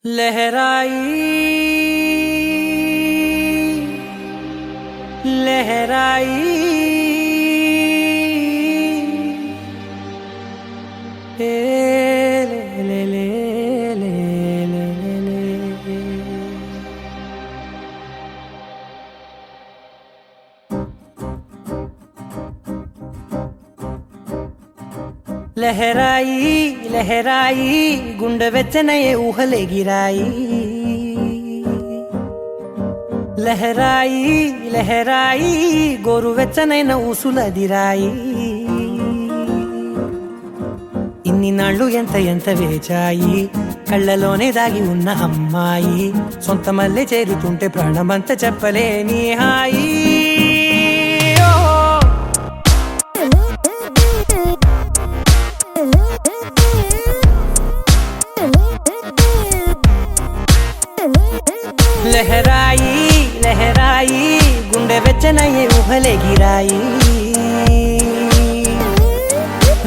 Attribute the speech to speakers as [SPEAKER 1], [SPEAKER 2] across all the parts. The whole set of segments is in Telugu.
[SPEAKER 1] लहराई लहराई ले ले ले ले ले ले लहराई लहराई गुंड वेच्चनये ऊहले गिराई लहराई लहराई गोरु वेच्चनैन ऊसुलदिराई ఇన్ని నాళ్ళు ఎంత ఎంత వేచాయి కళ్ళలోనే దాగి ఉన్న అమ్మాయి సొంత మల్లె చేరుతుంటే ప్రాణమంత చెప్పలేని హాయి लहराई लहराई गुंडे वेच्चनये ऊहले गिराई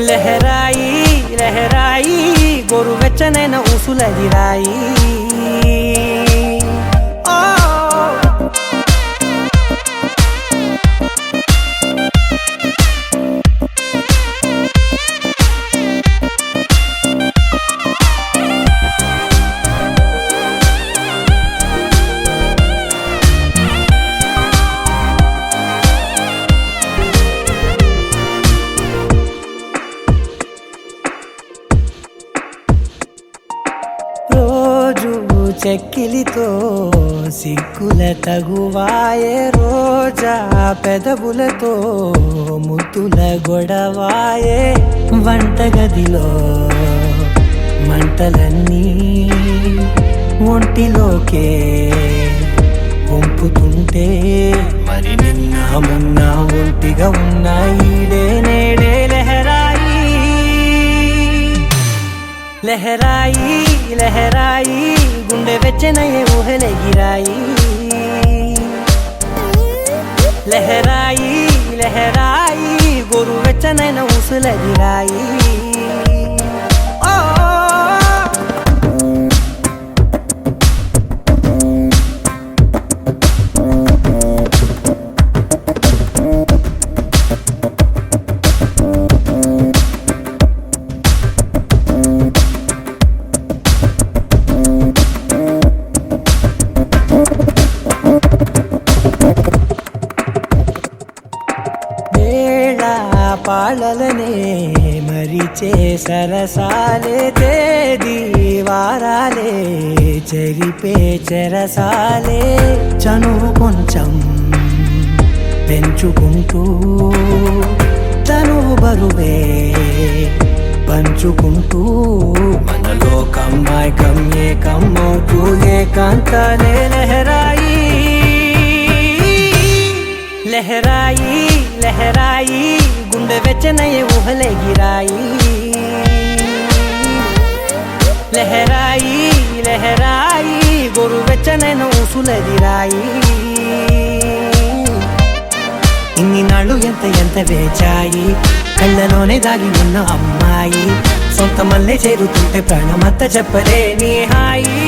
[SPEAKER 1] लहराई लहराई गोरु वेच्चनैन ऊसुलदिराई చెక్కిలితో సిగ్గుల తగువాయే రోజా పెదవులతో ముద్దుల గొడవాయే వంటగదిలో మంటలన్నీ ఒంటిలోకే వంపుతుంటే మరి నిన్న మొన్న ఒంటిగా ఉన్నాయి నేడే లహరాయి लहराई लहराई गुंडे वेच्चनये ऊहले गिराई लहराई लहराई गोरु वेच्चनैन ऊसुलदिराई పాలలనే మరిచే సరసాలే తేదీ వారాలే చెరిపే చెరసాలే చనువు కొంచెం పెంచుకుంటూ తనువు బరువే పంచుకుంటూ మనలో కమ్మాయికం ఏకమ్మవుతూ ఏకాంతాలే లహరాయి लहराई लहराई गुंडे वेच्चनये ऊहले गिराई लहराई लहराई गोरु वेच्चनैन ऊसुलदिराई ఇన్ని నాళ్ళు ఎంత ఎంత వేచాయి కళ్ళలోనే దాగి ఉన్న అమ్మాయి సొంత మల్లె చేరుతుంటే ప్రాణమంత చెప్పలేని హాయి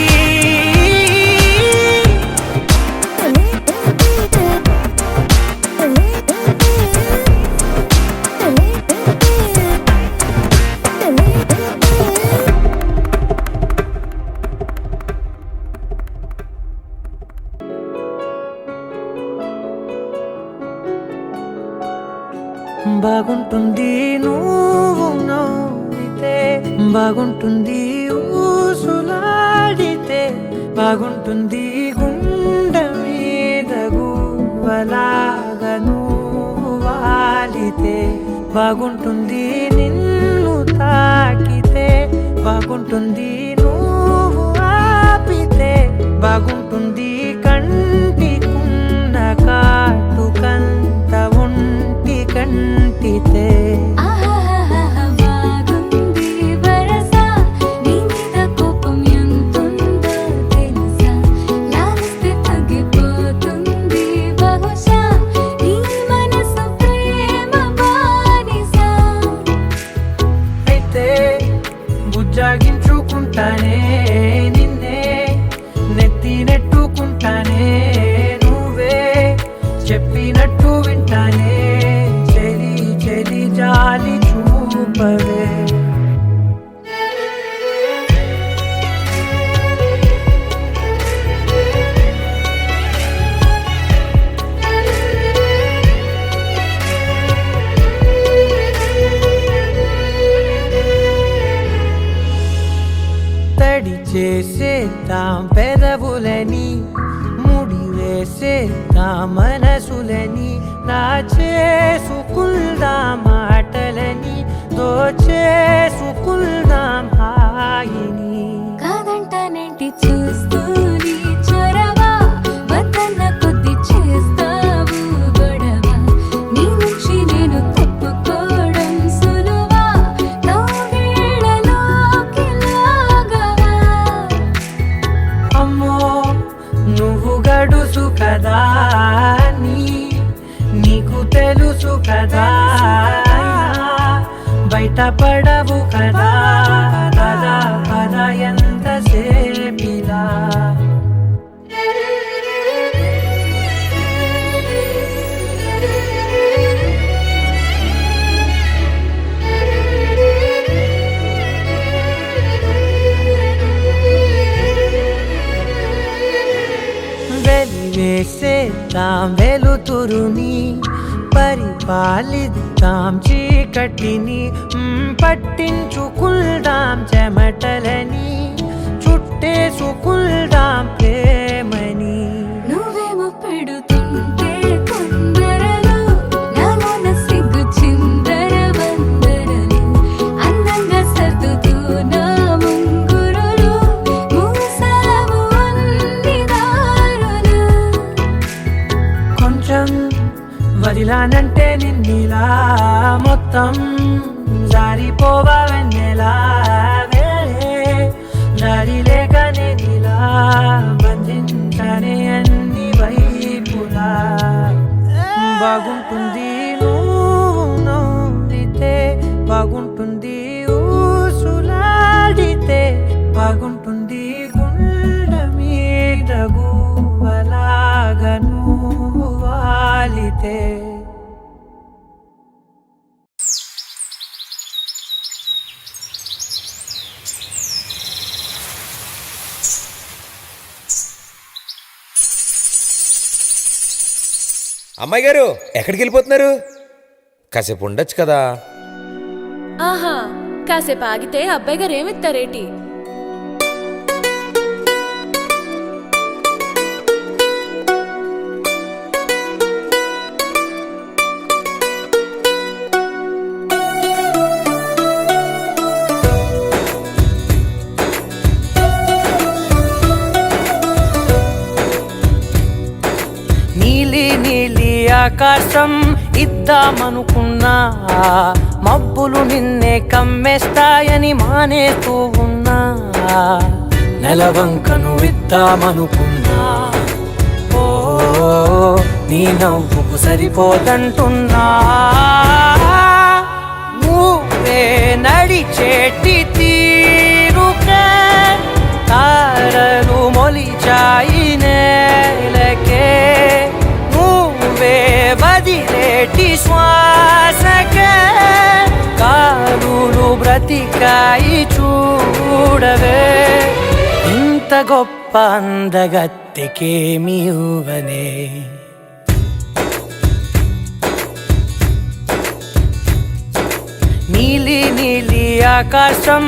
[SPEAKER 1] బాగుంటుంది నువ్వు నవ్వితే బాగుంటుంది ఊసులాడితే బాగుంటుంది గుండె మీద గువ్వలాగా నువ్వు వాలితే బాగుంటుంది నిన్ను తాకితే బాగుంటుంది నువ్వు ఆపితే బాగుంటుంది కంటికున్న కాటుకంత ఒంటి కంటితే బుజ్జాగించుకుంటా వేసేద్దాం పెదవులని, ముడి వేసేద్దాం మనసులని, నా చేసుకుందాం మాటలని, దోచేసుకుందాం హాయిని.
[SPEAKER 2] కాదంటానేంటి చూస్తూని చొరవా, వద్దన్న కొద్ది చేస్తావు గొడవ, నీ నుంచి నేను తప్పుకోవడం సులువా, నవ్వేళ్ళలోకి లాగవా.
[SPEAKER 1] అమ్మో నువ్వు గడుసు కదా, నీకు తెలుసు కదా, బయట పడవు కదా, పద పద ఎంతసేపిలా. వెలివేసేద్దాం వెలుతురుని, పరిపాలిద్దాం చీకటిని, పట్టించుకుందాం చెమటలని, చుట్టేసుకుందాం ప్రేమని.
[SPEAKER 2] నువ్వేమో పెడుతుంటే కొందరలు, నాలోన సిగ్గు చిందర వందరలు, అందంగా సర్దుతూ నా ముంగురులు, మూసావు అన్ని దారులు.
[SPEAKER 1] కొంచెం వదిలానంటే నిన్నిలా, మొత్తం జారిపోవా వెన్నెలా, దారి లేక నేనిలా బంధించనే అన్ని వైపులా. బాగుంటుంది నువ్వు నవ్వితే, బాగుంటుంది ఊసులాడితే, బాగుంటుంది గుండె మీద గువ్వలాగా నువ్వు వాలితే.
[SPEAKER 3] అమ్మాయి గారు ఎక్కడికి వెళ్ళిపోతున్నారు? కాసేపు ఉండొచ్చు కదా.
[SPEAKER 4] ఆహా, కాసేపు ఆగితే అబ్బాయి గారు ఏమిస్తారేటి?
[SPEAKER 1] నీలి నీలి ఆకాశం ఇద్దామనుకున్నా, మబ్బులు నిన్నే కమ్మేస్తాయని మానేస్తూ ఉన్నా, నెలవంకను ఇద్దామనుకున్నా, ఓ నీ నవ్వుకు సరిపోదంటున్నా, నువ్వే నడిచేటి తీరుకే తారలు మొలిచాయి నేలకే, నువ్వే వదిలేటి శ్వాసకే కాలులు బ్రతికాయి చూడవే. ఇంత గొప్ప అందగత్తెకేమి ఇవ్వనే, నీలి నీలి ఆకాశం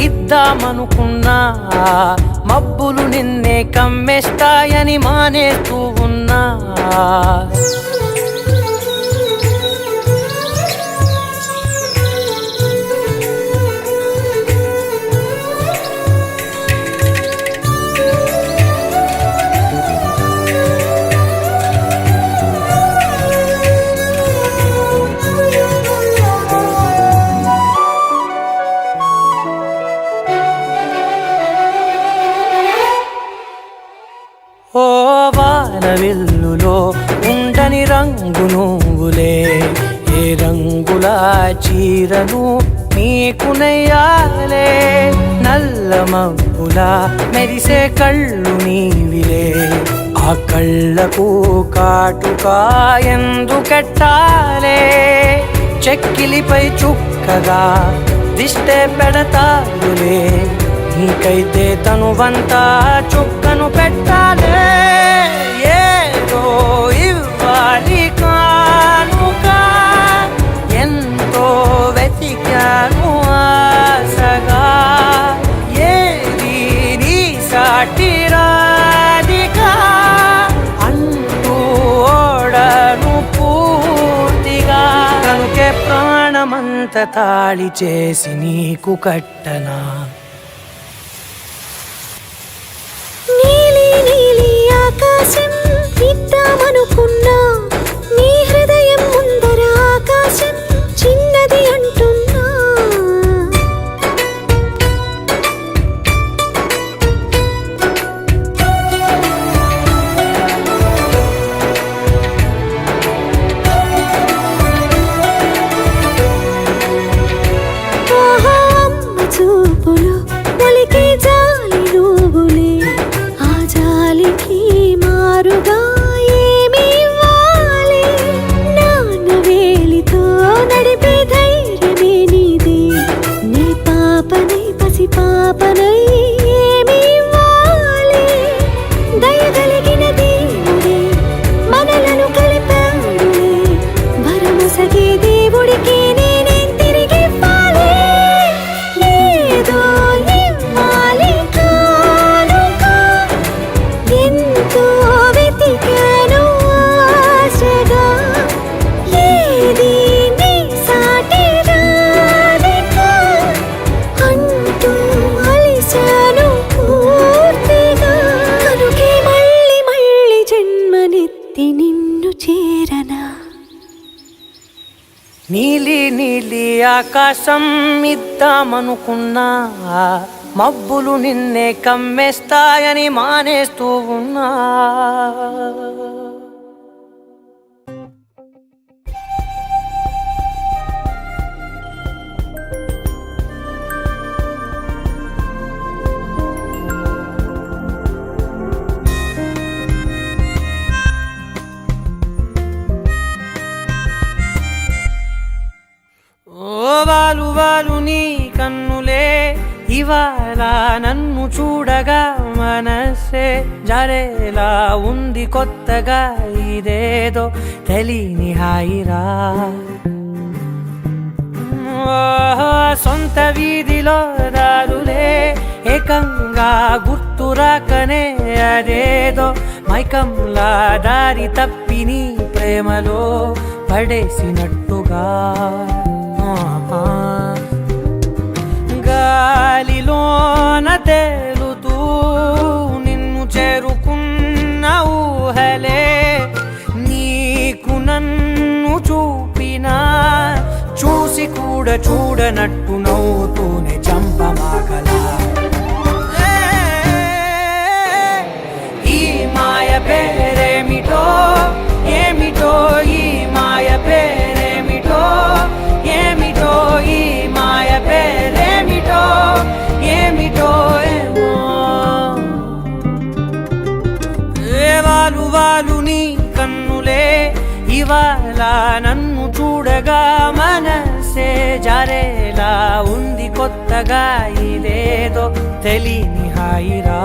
[SPEAKER 1] ఇద్దామనుకున్నా, మబ్బులు నిన్నే కమ్మేస్తాయని మానేస్తూ ఉన్నా, ఓ వానవిల్లులో ఉండని రంగు నువ్వులే, ఏ రంగుల చీరను నీకు నెయ్యాలే, నల్ల మబ్బులా మెరిసే కళ్ళు నీవిలే, ఆ కళ్ళకు కాటుకా ఎందుకెట్టాలే, చెక్కిలిపై చుక్కగా దిష్టే పెడతారులే, నీకైతే తనువంతా చుక్కను పెట్టాలే, ఏదో ఇవ్వాలి కానుక, ఎంతో వెతికాను ఆశగా, ఏది నీ సాటి రాధిక అంటూ ఓడను పూర్తిగా కనుకే ప్రాణమంత తాళి చేసి నీకు కట్టనా
[SPEAKER 2] నీలి నీలి ఆకాశం ఇద్దామనుకున్నా నీ హృదయం ముందర ఆకాశం చిన్నది అంటున్నా ఓహో అమ్మ చూపులు ఒలికే జాలి నువ్వులే ఆ జాలికి మారుగా ఏమి ఇవ్వాలి నాన్న వేలితో నడిపే ధైర్యమే నీదే నీ పాపనై పసి పాపనై ఏమి ఇవ్వాలి దయగలిగిన దేవుడే మనలను కలిపాడులే భరమసగే దేవుడికి నేనేం తిరిగి ఇవ్వాలి ఏదో ఇవ్వాలి కానుక ఎంతో వెతికాను ఆశగా ఏది నీ సాటి రాధిక అంటూ అలిశాను పూర్తిగా కనుకే మళ్ళీ మళ్ళీ జన్మనెత్తి నిన్ను చేరనా
[SPEAKER 1] నీలి నీలి ఆకాశం ఇద్దామనుకున్నా మబ్బులు నిన్నే కమ్మేస్తాయని మానేస్తూ ఉన్నా ఓ వాలు వాలు నీ కన్నులే ఇవాళ నన్ను చూడగా మనసే జరేలా ఉంది కొత్తగా ఇదేదో తెలియని హాయిరా ఓహో, సొంత వీధిలో దారులే ఏకంగా గుర్తురాకనే అదేదో మైకంలా దారి తప్పి నీ ప్రేమలో పడేసినట్టుగా గాలిలోన తేలుతూ నిన్ను చేరుకున్న ఊహలే నీకు నన్ను చూపినా చూసి కూడా చూడనట్టు నవ్వుతూనే చంపమాగలా ఈ మాయ పేరేమిటో ఏమిటో ఈ మాయ పేరేమిటో ఏమిటో ఈ మాయ పేరేమిటో ఏమిటో ఏమో ఏ వాలు వాలు నీ కన్నులే ఇవాళ నన్ను చూడగా మనసే జారేలా ఉంది కొత్తగా ఇదేదో తెలియని హాయిరా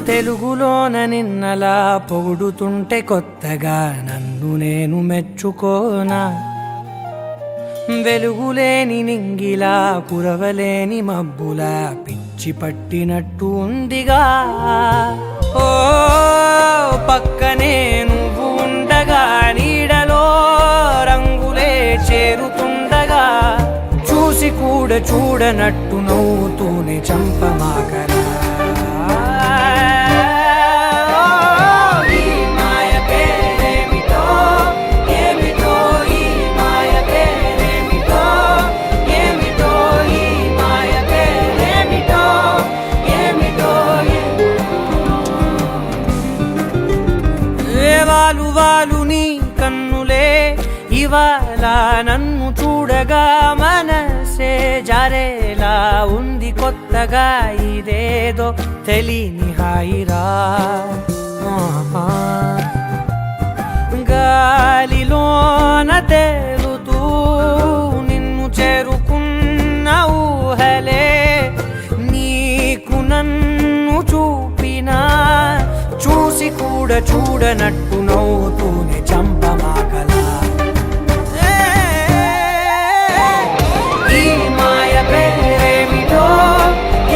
[SPEAKER 1] తెలుగులోన నిన్నలా పొగుడుతుంటే కొత్తగా నన్ను నేను మెచ్చుకోనా వెలుగులేని నింగిలా కురవలేని మబ్బులా పిచ్చి పట్టినట్టు ఉందిగా ఓ పక్కనే నువ్వు ఉండగా నీడలో రంగులే చేరుతుండగా చూసి కూడా చూడనట్టు నవ్వుతూనే చంపమాగలా వాలు వాలు నీ కన్నులే ఇవాళ నన్ను చూడగా మనసే జారేలా ఉంది కొత్తగా ఇదేదో తెలియని హాయిరా లోన తేలుతూ నిన్ను చేరుకున్న ఊహలే నీకు నన్ను చూపినా చూసి కూడా చూడనట్టు నవ్వుతూనే చంపమాకలా ఈ మాయ పేరేమిటో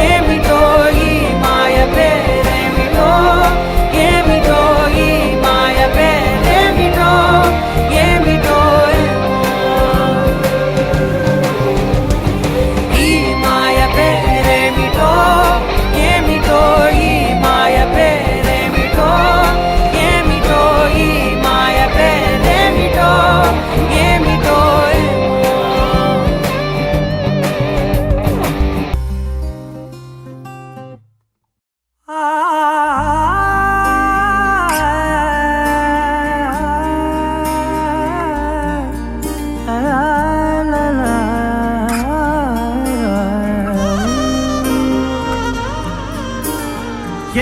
[SPEAKER 1] ఏమిటో ఈ మాయ పేరేమిటో ఏమిటో ఈ మాయ పేరేమిటో ఏమిటో ఈ మాయ పేరేమిటో ఏమిటో ఈ మాయ పేరేమిటో ఏమిటో ఈ మాయ పేరేమిటో ఏమిటో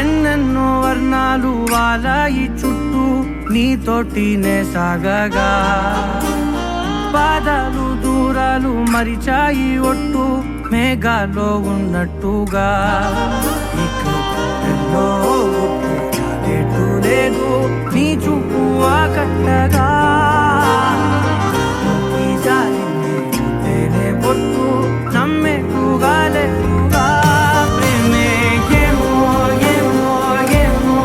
[SPEAKER 1] ఎన్నెన్నో వర్ణాలు వాలాయి చుట్టూ నీతోటినే సాగగా పాదాలు దూరాలు మరిచాయి ఒట్టు మేఘాలో ఉన్నట్టుగా ఇక ఎన్నో ఒట్టు లేదు నీ చూపు ఆకట్టగా ఈ జాలిని చూస్తేనే పొట్టు నమ్మేట్టుగా లేదుగా ప్రేమే ఏమో ఏమో ఏమో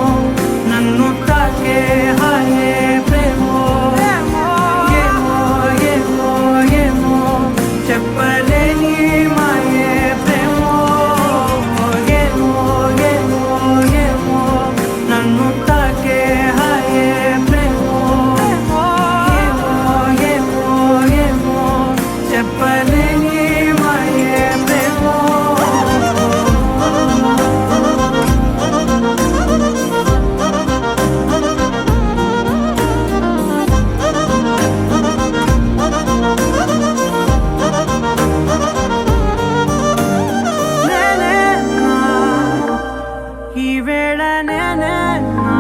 [SPEAKER 1] నన్ను తాకే హాయే ప్రేమో ఏమో ఏమో ఏమో చెప్పలేని మాయే ప్రేమో ఏమో ఏమో ఏమో నన్ను తాకే హాయే ప్రేమో ఏమో ఏమో ఏమో చెప్పలేని మాయే ప్రేమో నేనేనా ఈ వేళ నేనేనా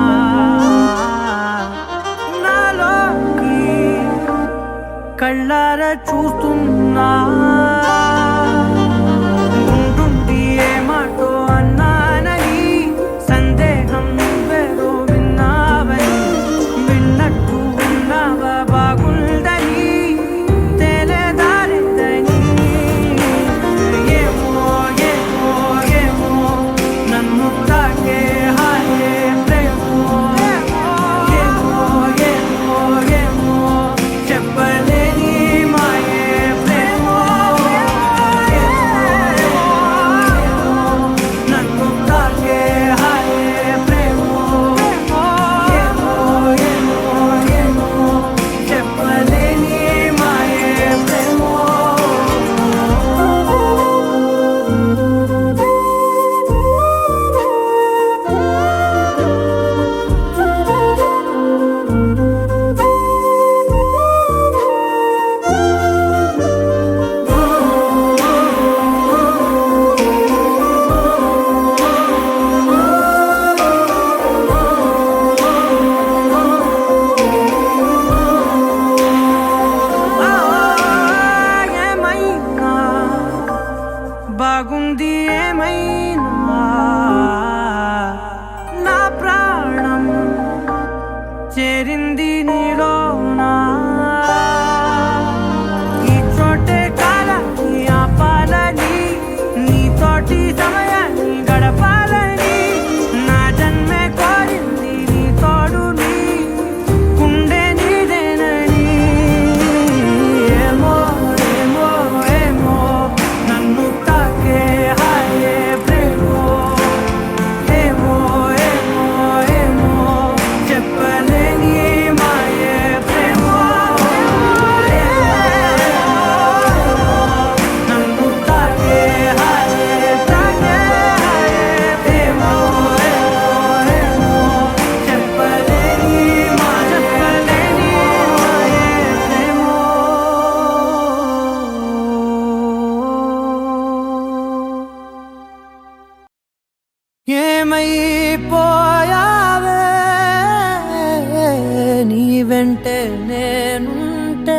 [SPEAKER 1] నాలోకి కళ్ళార చూస్తున్నా ఉండుండి ఏ మాటో అన్నానని సందేహం నువ్వేదో విన్నావని విన్నట్టు ఉన్నావా బాగుందని తెలియదారిందని ఏమో ఏమో ఏమో నన్ను తాకే హాయే ప్రేమో ఏమో ఏమో ఏమో చెప్పలేని మాయే ప్రేమో నన్ను తాకే హాయే ప్రేమో ఏమో ఏమో ఏమో చెప్పలేని మాయే ప్రేమో ఏమైనా బాగుంది ఏమైనా నా ప్రాణం చేరింది నీలోనా ఈ చోటే కాలాన్ని ఆపాలని నీతోటి సమయాన్ని గడపాలని నా జన్మే కోరింది నీ తోడుని గుండె నీదేనని ఏమో ఏమో ఏమో నన్ను తాకే హాయే ప్రేమో ఏమో ఏమో ఏమో చెప్పలేని మాయే ప్రేమో నన్ను తాకే హాయే ప్రేమో ఏమో చెప్పలేని మాయే ప్రేమో ఏమైపోయావే నీ వెంటే నేనుంటే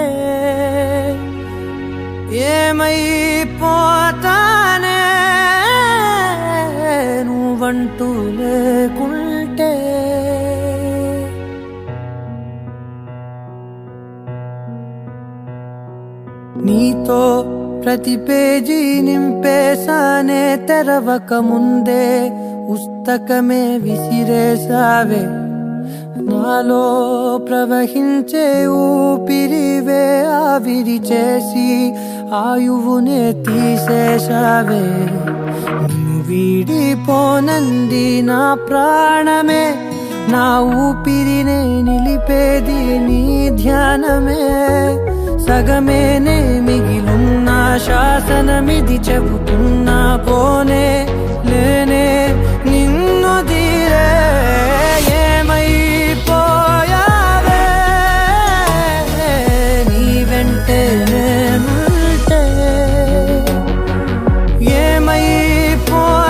[SPEAKER 1] నువ్వంటూ లేకుంటే నీతో ప్రతి పేజీ నింపేసానే తెరవక ముందే పుస్తకమే విసిరేసావే నాలో ప్రవహించే ఊపిరివే ఆవిరి చేసి ఆయువునే తీసేశావే నిన్ను వీడిపోనంది నా ప్రాణమే నా ఊపిరినే నిలిపేది నీ ధ్యానమే సగమేనే మిగిలున్న శాసనమిది చెబుతున్నా పోనే లేనే నిన్ను తీరే ఏమైపోయావే నీ వెంటే నేనుంటే ఏమైపోతానే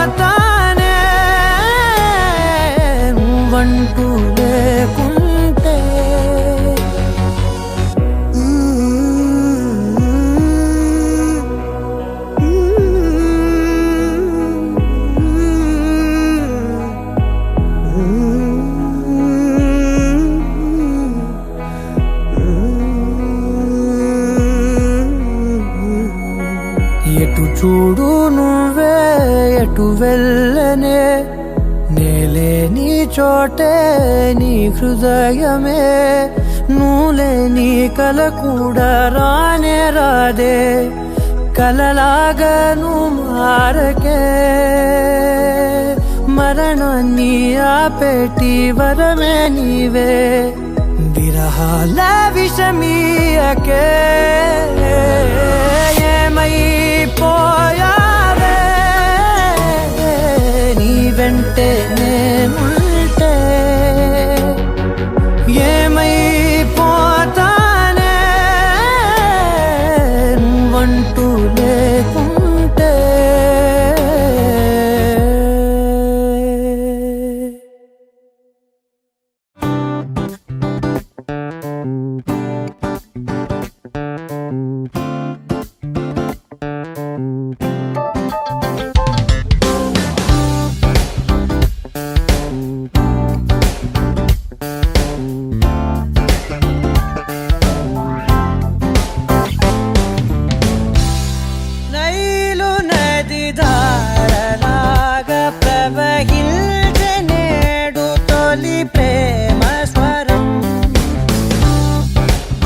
[SPEAKER 1] నువ్వంటూ లేకుంటే ఎటు చూడు నువ్వే ఎటు వెళ్ళనే నేలే నీ చోటే నీ హృదయమే నువ్వులే నీ కల కూడా రానే రాదే కలలాగా నువ్వు మారకే మరణాన్ని ఆపేటి వరమే నీవే విరహాల విషమీయకే ఏమైపోయావే నీ వెంటే నేనుంటే ఏమైపోతానే నువ్వంటూ లేకుంటే నైలు నది ధారలాగా ప్రవహించే నేడు తొలి ప్రేమ స్వరం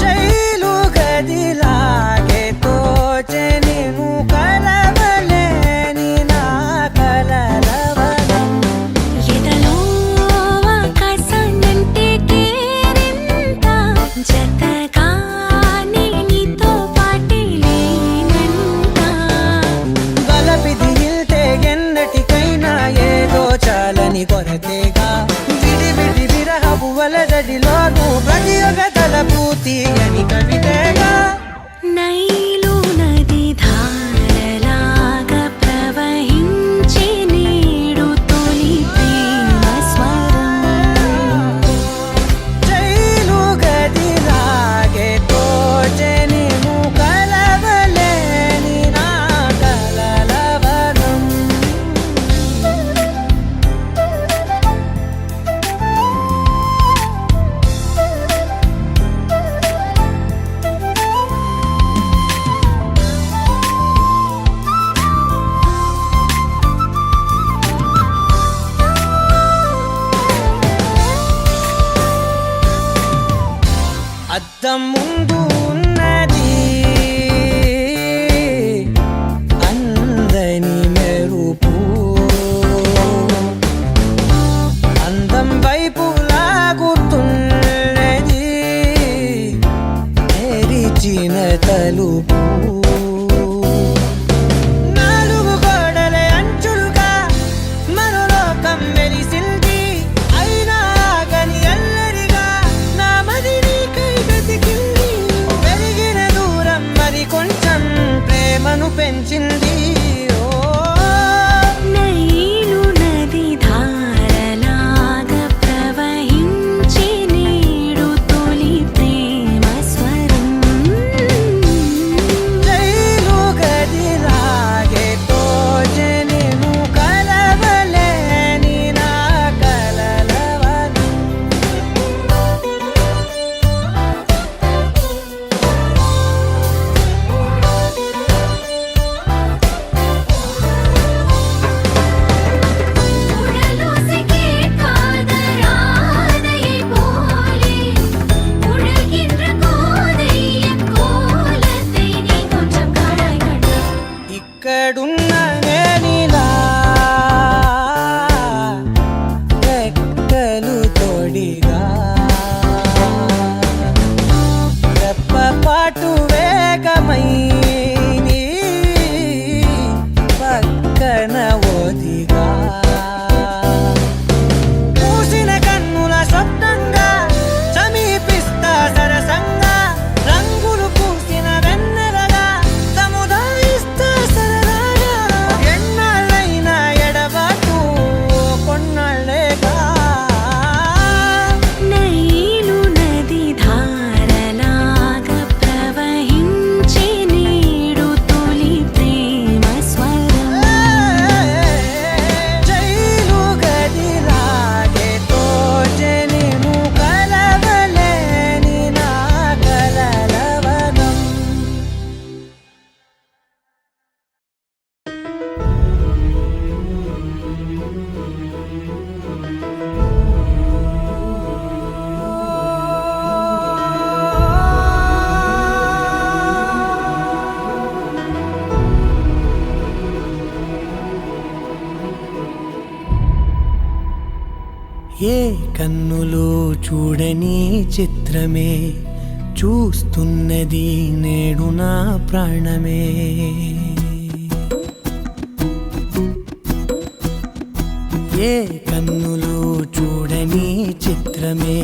[SPEAKER 1] జైలు గదిలాగే తోచె నిన్ను కలవలేని నా కలలవనం
[SPEAKER 2] ఎదలో ఆకాశాన్నంటే కేరింత జతగా నీతో పాటే లేనంట
[SPEAKER 1] బలపిది ఇల్తే ఎన్నటికైనా ఏదో చాలని కొరతేగా విడి విడి విరహపు వలదడిలోనూ ప్రతి ఒక్క తలపూతి అని కవితేగా
[SPEAKER 2] నైలు నది ధారలాగా ప్రవహించే నేడు తొలి ప్రేమ స్వరం
[SPEAKER 1] జైలు గదిలాగే తోచె నిన్ను కలవలేని నా కలలవనం అద్దం ముందు ఉన్నది అందని మెరుపు అందం వైపు లాగుతున్నది తెరిచిన తలుపు నాలుగు గోడల అంచులుగా మనోలోకం వెలిసింది అయినా గని అల్లరిగా నా మది నీకై వెతికింది పెరిగిన కన్నులు చూడని చిత్రమే చూస్తున్నది నేడు నా ప్రాణమే. ఏ కన్నులు చూడని చిత్రమే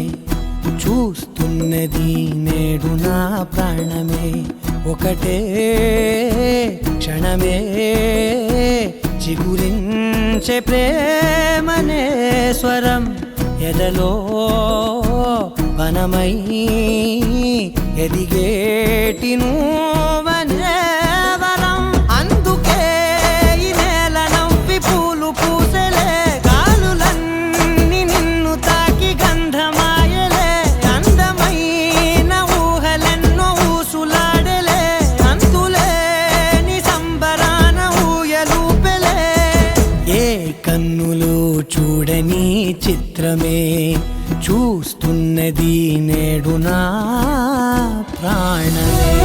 [SPEAKER 1] చూస్తున్నది నేడు నా ప్రాణమే. ఒకటే క్షణమే చిగురించే ప్రేమనే స్వరం ఎదలో వనమై ఎదిగేటి నువ్వనే వరం. అందుకే ఈ నేల నవ్వి పూలు పూసెలే, గాలులన్నీ నిన్ను తాకి గంధమాయలే. అందమైన ఊహలెన్నో ఊసులాడలే, అంతులేని సంబరాన ఊయలూపెలే. ఏ కన్నులు చూడని చిత్రమే చూస్తున్నది నేడు నా ప్రాణమే.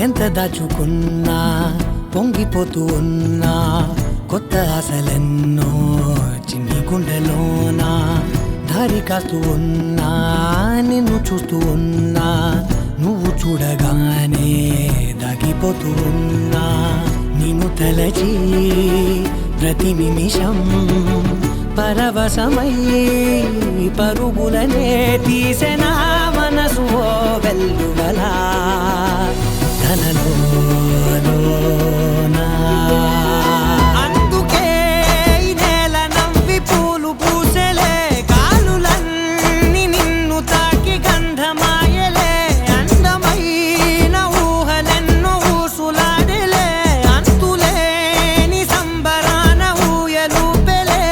[SPEAKER 1] ఎంత దాచుకున్నా పొంగిపోతూ ఉన్నా, కొత్త ఆశలెన్నో చిన్ని గుండెలోనా. దారి కాస్తూ ఉన్నా, నిన్ను చూస్తూ ఉన్నా, నువ్వు చూడగానే దాగిపోతూ ఉన్నా. నిన్ను తలచి ప్రతి నిమిషం పరవశమై పరుగులనే తీసెనా మనసు ఓ వెల్లువలా. అందుకే ఈ నేల నవ్వి పూలు పూసెలే, గాలులన్నీ నిన్ను తాకి గంధమాయలే. అందమైన ఊహలెన్నో ఊసులాడలే, అంతులేని సంబరాన ఊయలూపెలే.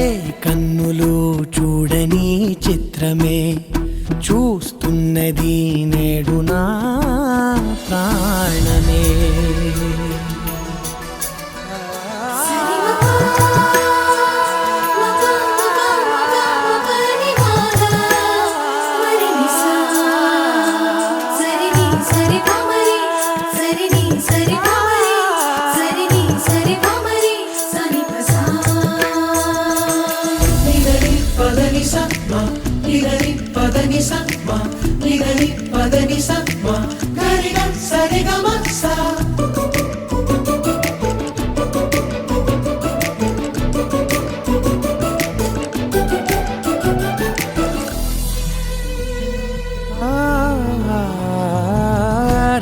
[SPEAKER 1] ఏ కన్నులు చూడని చిత్రమే చూస్తున్నది నేడు నా ప్రాణమే.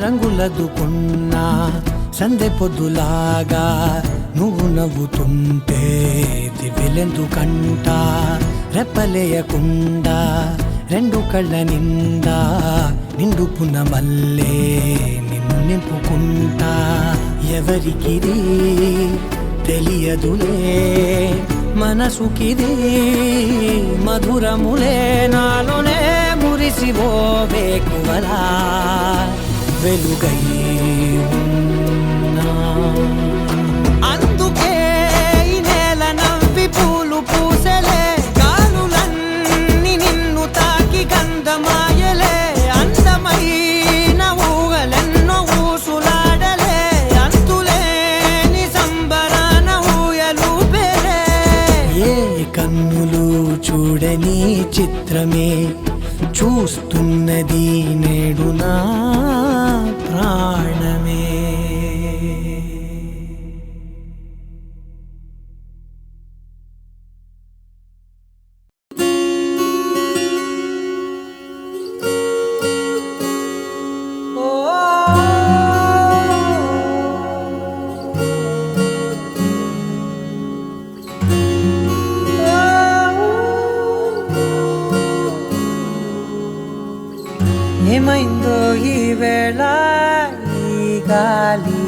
[SPEAKER 1] రంగులదుకున్నా సందె పొద్దులాగా నువ్వు నవ్వుతుంటే దివ్వెలెందుకంట. రెప్పలేయకుండా రెండు కళ్ళ నిండా నిండుకున్న మల్లే నిన్ను నింపుకుంటా. ఎవరికిది తెలియదులే మనసుకిది మధురములే, నాలోనే మురిసివో వేకువలా వెలుగై ఉన్నా. అందుకే ఈ నేల నవ్వి పూలు పూసెలే, గాలులన్నీ నిన్ను తాకి గంధమాయలే. అందమైన ఊహలెన్నో ఊసులాడలే, అంతులేని సంబరాన ఊయలూపెలే. ఏ కన్నులు చూడని చిత్రమే చూస్తున్నది నేడు నా ప్రాణమే. ఏమైందో ఈ వేళ ఈ గాలి,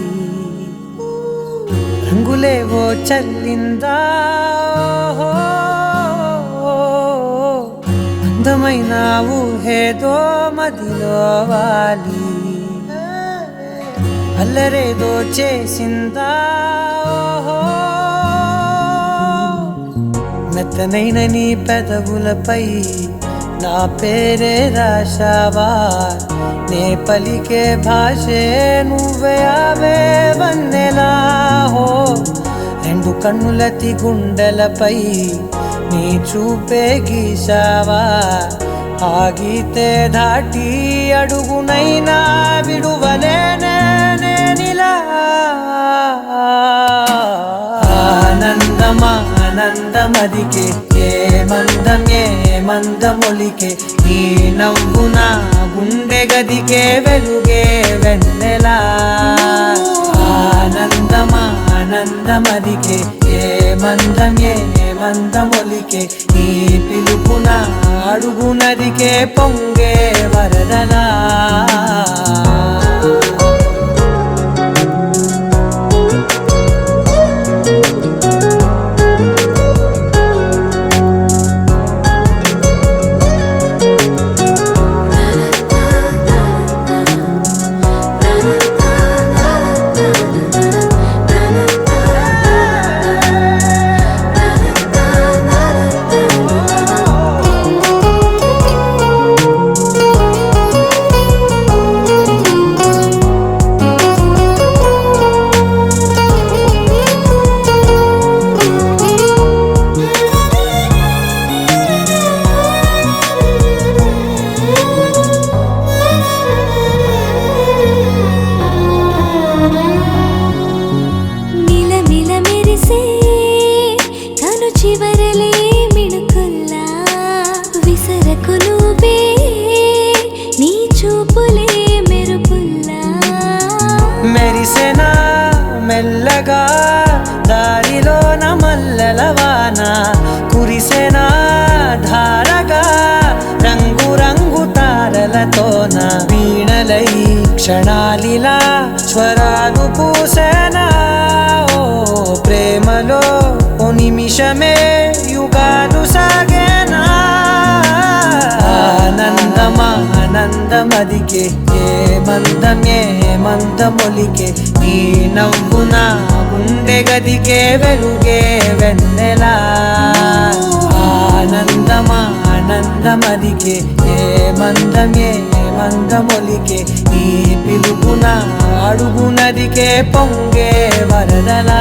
[SPEAKER 1] రంగులేవో చల్లిందా. నావు హేదో మదిలో వాలి అల్లరేదో చేసిందా ఓహో మెత్తనైన నీ పెదవులపై నా పేరే రాశావా నే పలికే భాషే నువ్వే అవే వన్నెలా హో రెండు కన్నులతి గుండెలపై నీ చూపే గీశావా ఆగితే దాటి అడుగునైనా విడువలేనే నేనిలా ఆనందమదికే ఏ మందమొలికే ఈ నవ్వు నా గుండె గదికే వెలుగే వెన్నెలా ఆనందమదికే ఏ మందమొలికే ఈ పిలుపున అడుగు నదికే పొంగే వరదలా
[SPEAKER 2] చివరలే మిణుకుల్లా విసరకు నువ్వే నీ చూపులే మెరుపుల్లా
[SPEAKER 1] మెరిసెనా మెల్లగా దారిలోన మల్లెలవాన కురిసెనా ధారగా రంగు రంగు తారలతోన వీణలై క్షణాలిలా స్వరాలు పూసేనా ఓ ప్రేమలో ఓ నిమిషమే యుగాలు సాగేనా ఆనందమదికే ఏ మందమొలికే నీ నవ్వు నా గుండె గదికే వెలుగే వెన్నెలా ఆనందమదికే ఏ మందమొలికే నీ పిలుపున అడుగు నదికే పొంగే వరదలా